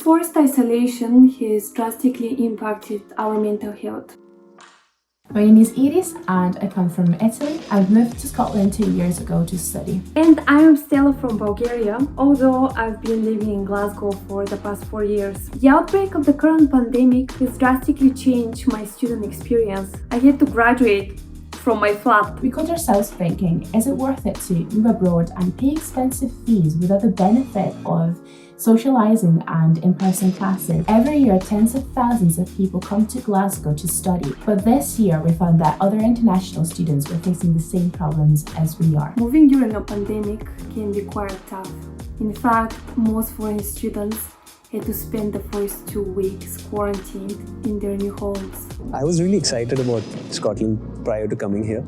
forced isolation has drastically impacted our mental health. My name is Iris and I come from Italy. I moved to Scotland 2 years ago to study. And I am Stella from Bulgaria, although I've been living in Glasgow for the past 4 years. The outbreak of the current pandemic has drastically changed my student experience. I had to graduate from my flat. We caught ourselves thinking, is it worth it to move abroad and pay expensive fees without the benefit of socialising and in-person classes? Every year, tens of thousands of people come to Glasgow to study, but this year we found that other international students were facing the same problems as we are. Moving during a pandemic can be quite tough. In fact, most foreign students had to spend the first 2 weeks quarantined in their new homes. I was really excited about Scotland prior to coming here.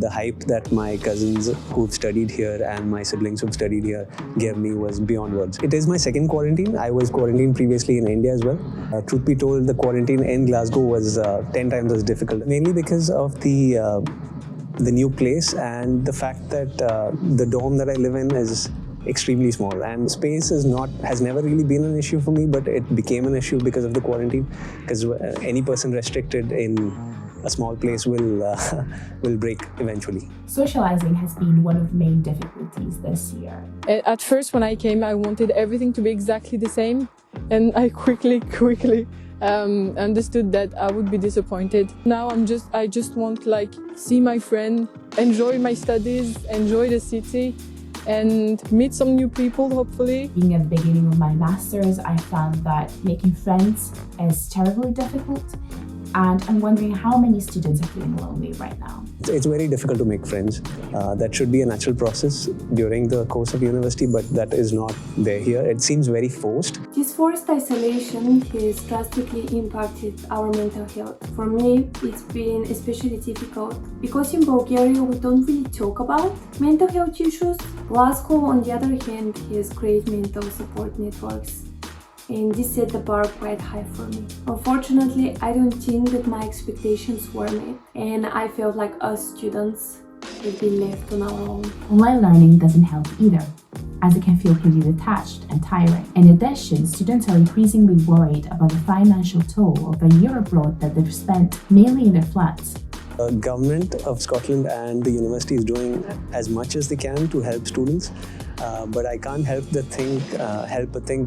The hype that my cousins who've studied here and my siblings who've studied here gave me was beyond words. It is my second quarantine. I was quarantined previously in India as well. Truth be told, the quarantine in Glasgow was 10 times as difficult, mainly because of the new place and the fact that the dorm that I live in is extremely small, and space has never really been an issue for me, but it became an issue because of the quarantine, because any person restricted in a small place will break eventually. Socialising has been one of the main difficulties this year. At first, when I came, I wanted everything to be exactly the same, and I quickly understood that I would be disappointed. Now I just want see my friend, enjoy my studies, enjoy the city, and meet some new people, hopefully. Being at the beginning of my master's, I found that making friends is terribly difficult, and I'm wondering how many students are feeling lonely right now. It's very difficult to make friends. That should be a natural process during the course of university, but that is not there here. It seems very forced. This forced isolation has drastically impacted our mental health. For me, it's been especially difficult because in Bulgaria we don't really talk about mental health issues. Glasgow, on the other hand, has great mental support networks, and this set the bar quite high for me. Unfortunately, I don't think that my expectations were met, and I felt like us students have been left on our own. Online learning doesn't help either, as it can feel pretty detached and tiring. In addition, students are increasingly worried about the financial toll of a year abroad that they've spent mainly in their flats. The government of Scotland and the university is doing as much as they can to help students, but I can't help but think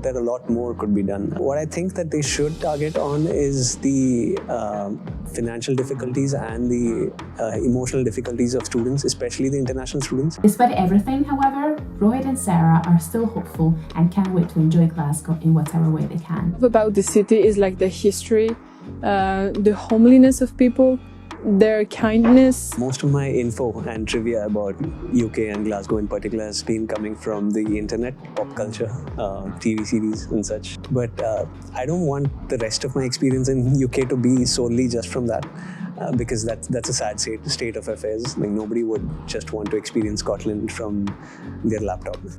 that a lot more could be done. What I think that they should target on is the financial difficulties and the emotional difficulties of students, especially the international students. Despite everything, however, Rohit and Sarah are still hopeful and can't wait to enjoy Glasgow in whatever way they can. About the city is the history, the homeliness of people, their kindness. Most of my info and trivia about UK and Glasgow in particular has been coming from the internet, pop culture, TV series and such. But I don't want the rest of my experience in UK to be solely just from that, because that's a sad state of affairs. Nobody would just want to experience Scotland from their laptop.